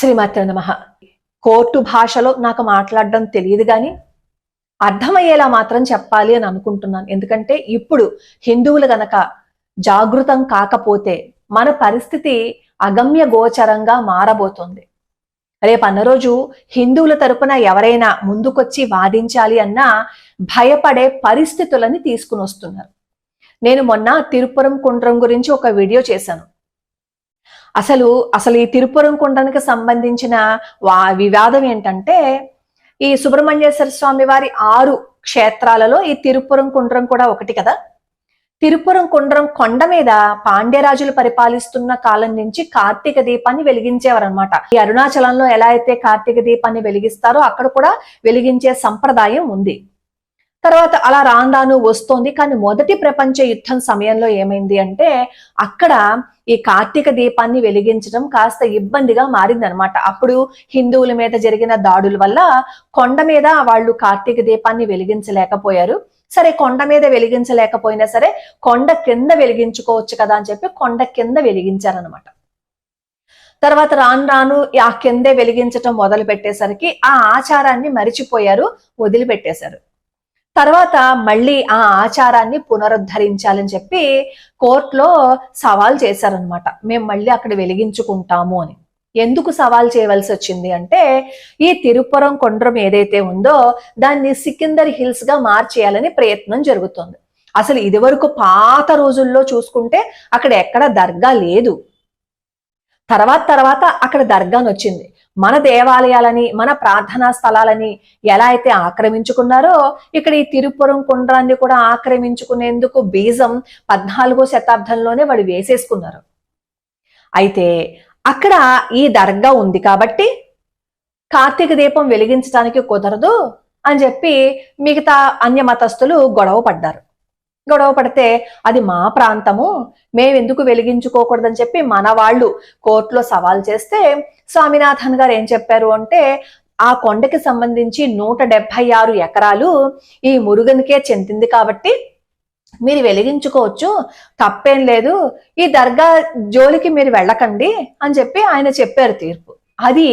శ్రీమాత్రే నమః. కోర్టు భాషలో నాకు మాట్లాడడం తెలియదు కానీ అర్థమయ్యేలా మాత్రం చెప్పాలి అని అనుకుంటున్నాను. ఎందుకంటే ఇప్పుడు హిందువులు గనక జాగృతం కాకపోతే మన పరిస్థితి అగమ్య గోచరంగా మారబోతుంది. రేపు అన్న రోజు హిందువుల తరపున ఎవరైనా ముందుకొచ్చి వాదించాలి అన్నా భయపడే పరిస్థితులని తీసుకుని వస్తున్నారు. నేను మొన్న తిరుపురం కుండ్రం గురించి ఒక వీడియో చేశాను. అసలు ఈ తిరుపురం కుండ్రానికి సంబంధించిన వివాదం ఏంటంటే, ఈ సుబ్రహ్మణ్యేశ్వర స్వామి వారి 6 క్షేత్రాలలో ఈ తిరుపురం కుండ్రం కూడా ఒకటి కదా. తిరుపురం కుండ్రం కొండ మీద పాండ్యరాజులు పరిపాలిస్తున్న కాలం నుంచి కార్తీక దీపాన్ని వెలిగించేవారు అనమాట. ఈ అరుణాచలంలో ఎలా అయితే కార్తీక దీపాన్ని వెలిగిస్తారో అక్కడ కూడా వెలిగించే సంప్రదాయం ఉంది. తర్వాత అలా రాను వస్తోంది. కానీ మొదటి ప్రపంచ యుద్ధం సమయంలో ఏమైంది అంటే, అక్కడ ఈ కార్తీక దీపాన్ని వెలిగించడం కాస్త ఇబ్బందిగా మారిందనమాట. అప్పుడు హిందువుల మీద జరిగిన దాడుల వల్ల కొండ మీద వాళ్ళు కార్తీక దీపాన్ని వెలిగించలేకపోయారు. సరే, కొండ మీద వెలిగించలేకపోయినా సరే కొండ కింద వెలిగించుకోవచ్చు కదా అని చెప్పి కొండ కింద వెలిగించారనమాట. తర్వాత రాను ఆ కిందే వెలిగించటం మొదలు పెట్టేసరికి ఆ ఆచారాన్ని మరిచిపోయారు, వదిలిపెట్టేశారు. తర్వాత మళ్ళీ ఆ ఆచారాన్ని పునరుద్ధరించాలని చెప్పి కోర్టులో సవాల్ చేశారనమాట. మేము మళ్ళీ అక్కడ వెలిగించుకుంటాము అని. ఎందుకు సవాల్ చేయవలసి వచ్చింది అంటే, ఈ తిరుపురం కుండ్రం ఏదైతే ఉందో దాన్ని సికిందర్ హిల్స్ గా మార్చేయాలని ప్రయత్నం జరుగుతుంది. అసలు ఇదివరకు పాత రోజుల్లో చూసుకుంటే అక్కడ ఎక్కడ దర్గా లేదు. తర్వాత అక్కడ దర్గాను వచ్చింది. మన దేవాలయాలని, మన ప్రార్థనా స్థలాలని ఎలా అయితే ఆక్రమించుకున్నారో ఇక్కడ ఈ తిరుపురం కుండ్రాన్ని కూడా ఆక్రమించుకునేందుకు బీజం 14వ శతాబ్దంలోనే వాడు వేసేసుకున్నారు. అయితే అక్కడ ఈ దర్గా ఉంది కాబట్టి కార్తీక దీపం వెలిగించడానికి కుదరదు అని చెప్పి మిగతా అన్య మతస్థులు గొడవ పడితే అది మా ప్రాంతము, మేమెందుకు వెలిగించుకోకూడదని చెప్పి మన వాళ్ళు కోర్టులో సవాల్ చేస్తే స్వామినాథన్ గారు ఏం చెప్పారు అంటే, ఆ కొండకి సంబంధించి 176 ఎకరాలు ఈ మురుగన్కే చెందింది కాబట్టి మీరు వెలిగించుకోవచ్చు, తప్పేం లేదు, ఈ దర్గా జోలికి మీరు వెళ్ళకండి అని చెప్పి ఆయన చెప్పారు తీర్పు. అది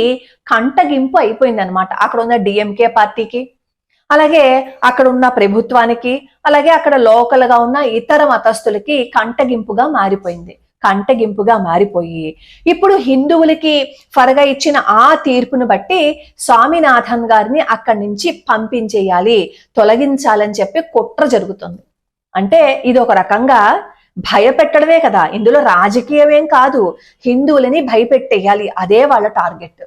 కంటగింపు అయిపోయింది అనమాట అక్కడ ఉన్న డిఎంకే పార్టీకి, అలాగే అక్కడ ఉన్న ప్రభుత్వానికి, అలాగే అక్కడ లోకల్ గా ఉన్న ఇతర మతస్థులకి కంటగింపుగా మారిపోయి ఇప్పుడు హిందువులకి ఫరగా ఇచ్చిన ఆ తీర్పును బట్టి స్వామినాథన్ గారిని అక్కడి నుంచి పంపించేయాలి, తొలగించాలని చెప్పి కుట్ర జరుగుతుంది. అంటే ఇది ఒక రకంగా భయపెట్టడమే కదా, ఇందులో రాజకీయమేం కాదు, హిందువులని భయపెట్టేయాలి, అదే వాళ్ళ టార్గెట్.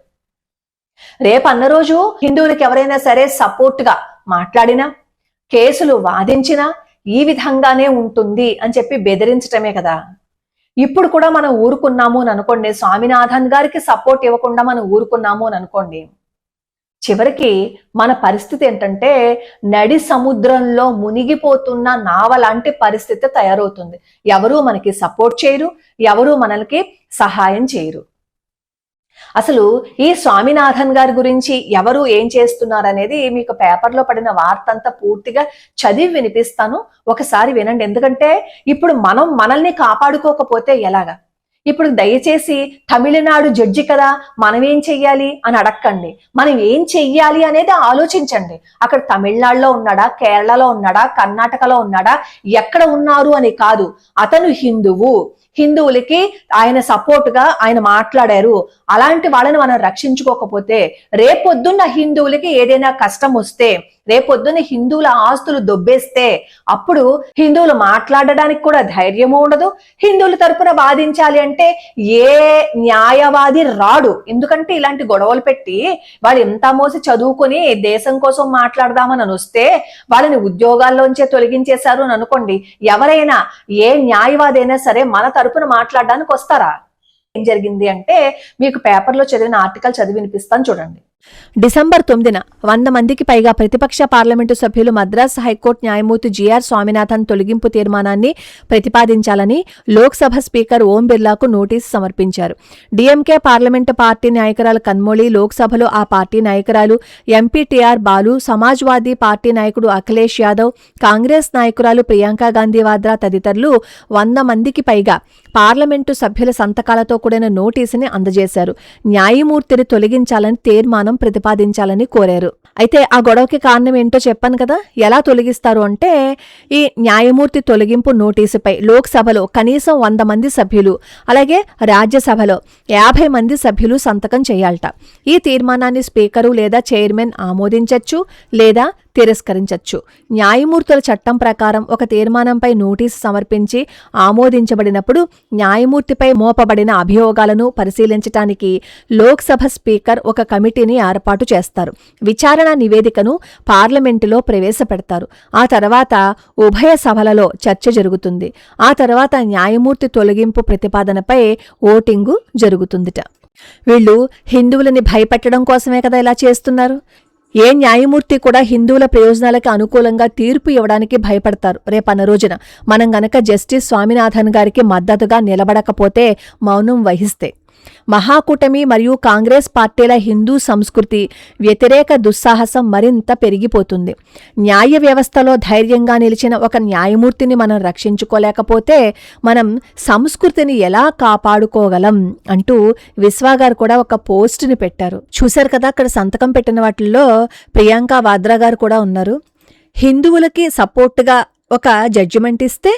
రేపన్న రోజు హిందువులకి ఎవరైనా సరే సపోర్ట్ గా మాట్లాడినా, కేసులు వాదించినా ఈ విధంగానే ఉంటుంది అని చెప్పి బెదిరించటమే కదా. ఇప్పుడు కూడా మనం ఊరుకున్నాము అని అనుకోండి, స్వామినాథన్ గారికి సపోర్ట్ ఇవ్వకుండా మనం ఊరుకున్నాము అని అనుకోండి, చివరికి మన పరిస్థితి ఏంటంటే నడి సముద్రంలో మునిగిపోతున్న నావ లాంటి పరిస్థితి తయారవుతుంది. ఎవరూ మనకి సపోర్ట్ చేయరు, ఎవరూ మనకి సహాయం చేయరు. అసలు ఈ స్వామినాథన్ గారి గురించి ఎవరు ఏం చేస్తున్నారు అనేది మీకు పేపర్లో పడిన వార్త అంతా పూర్తిగా చదివి వినిపిస్తాను, ఒకసారి వినండి. ఎందుకంటే ఇప్పుడు మనం మనల్ని కాపాడుకోకపోతే ఎలాగా? ఇప్పుడు దయచేసి తమిళనాడు జడ్జి కదా, మనం ఏం చెయ్యాలి అని అడక్కండి, మనం ఏం చెయ్యాలి అనేది ఆలోచించండి. అక్కడ తమిళనాడులో ఉన్నాడా, కేరళలో ఉన్నాడా, కర్ణాటకలో ఉన్నాడా, ఎక్కడ ఉన్నారు అని కాదు, అతను హిందువులకి ఆయన సపోర్ట్ గా ఆయన మాట్లాడారు. అలాంటి వాళ్ళని మనం రక్షించుకోకపోతే రేపొద్దున్న హిందువులకి ఏదైనా కష్టం వస్తే, రేపొద్దున్న హిందువుల ఆస్తులు దొబ్బేస్తే అప్పుడు హిందువులు మాట్లాడడానికి కూడా ధైర్యము ఉండదు. హిందువుల తరపున వాదించాలి అంటే ఏ న్యాయవాది రాడు. ఎందుకంటే ఇలాంటి గొడవలు పెట్టి వాళ్ళు ఎంత మోసి చదువుకుని దేశం కోసం మాట్లాడదామని వస్తే వాళ్ళని ఉద్యోగాల్లోంచే తొలగించేశారు అని అనుకోండి, ఎవరైనా ఏ న్యాయవాది అయినా సరే మన తరపున మాట్లాడడానికి వస్తారా? ఏం జరిగింది అంటే మీకు పేపర్లో చదివిన ఆర్టికల్ చదివి వినిపిస్తాను, చూడండి. డిసెంబర్ 9న 100 మందికి పైగా ప్రతిపక్ష పార్లమెంటు సభ్యులు మద్రాసు హైకోర్టు న్యాయమూర్తి జిఆర్ స్వామినాథన్ తొలగింపు తీర్మానాన్ని ప్రతిపాదించాలని లోక్సభ స్పీకర్ ఓం బిర్లాకు నోటీసు సమర్పించారు. డీఎంకే పార్లమెంటు పార్టీ నాయకురాలు కన్మోళి, లోక్సభలో ఆ పార్టీ నాయకురాలు MP T R Baalu, Samajwadi party నాయకుడు అఖిలేష్ యాదవ్, కాంగ్రెస్ నాయకురాలు ప్రియాంక గాంధీ వాద్రా తదితరులు 100 మందికి పైగా పార్లమెంటు సభ్యుల సంతకాలతో కూడిన నోటీసుని అందజేశారు. న్యాయమూర్తిని తొలగించాలని తీర్మానం ప్రతిపాదించాలని కోరారు. అయితే ఆ గొడవకి కారణం ఏంటో చెప్పాను కదా. ఎలా తొలగిస్తారు అంటే, ఈ న్యాయమూర్తి తొలగింపు నోటీసుపై లోక్సభలో కనీసం 100 మంది సభ్యులు, అలాగే రాజ్యసభలో 50 మంది సభ్యులు సంతకం చేయాలట. ఈ తీర్మానాన్ని స్పీకరు లేదా చైర్మన్ ఆమోదించవచ్చు లేదా తిరస్కరించవచ్చు. న్యాయమూర్తుల చట్టం ప్రకారం ఒక తీర్మానంపై నోటీసు సమర్పించి ఆమోదించబడినప్పుడు న్యాయమూర్తిపై మోపబడిన అభియోగాలను పరిశీలించడానికి లోక్సభ స్పీకర్ ఒక కమిటీని ఏర్పాటు చేస్తారు. విచారణ నివేదికను పార్లమెంటులో ప్రవేశపెడతారు. ఆ తర్వాత ఉభయ సభలలో చర్చ జరుగుతుంది. ఆ తర్వాత న్యాయమూర్తి తొలగింపు ప్రతిపాదనపై ఓటింగు జరుగుతుందిట. వీళ్ళు హిందువులని భయపెట్టడం కోసమే కదా ఇలా చేస్తున్నారు. ఏ న్యాయమూర్తి కూడా హిందువుల ప్రయోజనాలకు అనుకూలంగా తీర్పు ఇవ్వడానికి భయపడతారు. రేపన్న రోజున మనం గనక జస్టిస్ స్వామినాథన్ గారికి మద్దతుగా నిలబడకపోతే, మౌనం వహిస్తే, మహాకూటమి మరియు కాంగ్రెస్ పార్టీల హిందూ సంస్కృతి వ్యతిరేక దుస్సాహసం మరింత పెరిగిపోతుంది. న్యాయ వ్యవస్థలో ధైర్యంగా నిలిచిన ఒక న్యాయమూర్తిని మనం రక్షించుకోలేకపోతే మనం సంస్కృతిని ఎలా కాపాడుకోగలం అంటూ విశ్వాగారు కూడా ఒక పోస్టుని పెట్టారు. చూశారు కదా, అక్కడ సంతకం పెట్టిన వాటిల్లో ప్రియాంక వాద్రా గారు కూడా ఉన్నారు. హిందువులకి సపోర్ట్గా ఒక జడ్జిమెంట్ ఇస్తే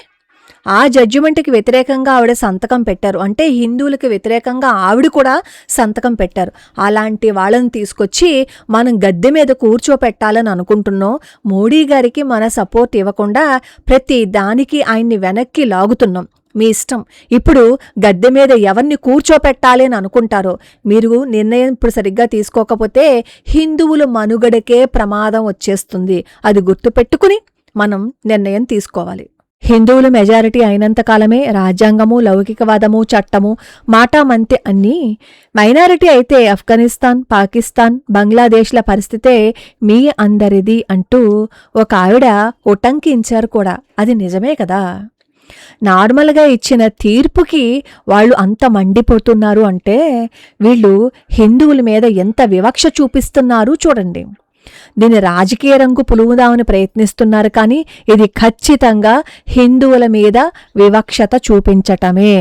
ఆ జడ్జిమెంట్కి వ్యతిరేకంగా ఆవిడ సంతకం పెట్టారు. అంటే హిందువులకి వ్యతిరేకంగా ఆవిడ కూడా సంతకం పెట్టారు. అలాంటి వాళ్ళని తీసుకొచ్చి మనం గద్దె మీద కూర్చోపెట్టాలని అనుకుంటున్నాం. మోడీ గారికి మన సపోర్ట్ ఇవ్వకుండా ప్రతి దానికి ఆయన్ని వెనక్కి లాగుతున్నాం. మీ ఇష్టం. ఇప్పుడు గద్దె మీద ఎవరిని కూర్చోపెట్టాలి అని అనుకుంటారో మీరు నిర్ణయం ఇప్పుడు సరిగ్గా తీసుకోకపోతే హిందువుల మనుగడకే ప్రమాదం వచ్చేస్తుంది. అది గుర్తుపెట్టుకుని మనం నిర్ణయం తీసుకోవాలి. హిందువులు మెజారిటీ అయినంతకాలమే రాజ్యాంగము, లౌకికవాదము, చట్టము, మాటామంతి అన్నీ. మైనారిటీ అయితే ఆఫ్ఘనిస్తాన్, పాకిస్తాన్, బంగ్లాదేశ్ల పరిస్థితే మీ అందరిది అంటూ ఒక ఆవిడ ఉటంకించారు కూడా. అది నిజమే కదా. నార్మల్గా ఇచ్చిన తీర్పుకి వాళ్ళు అంత మండిపోతున్నారు అంటే వీళ్ళు హిందువుల మీద ఎంత వివక్ష చూపిస్తున్నారు చూడండి. దీని రాజకీయ రంగు పులుముదామని ప్రయత్నిస్తున్నారు, కానీ ఇది ఖచ్చితంగా హిందువుల మీద వివక్షత చూపించటమే.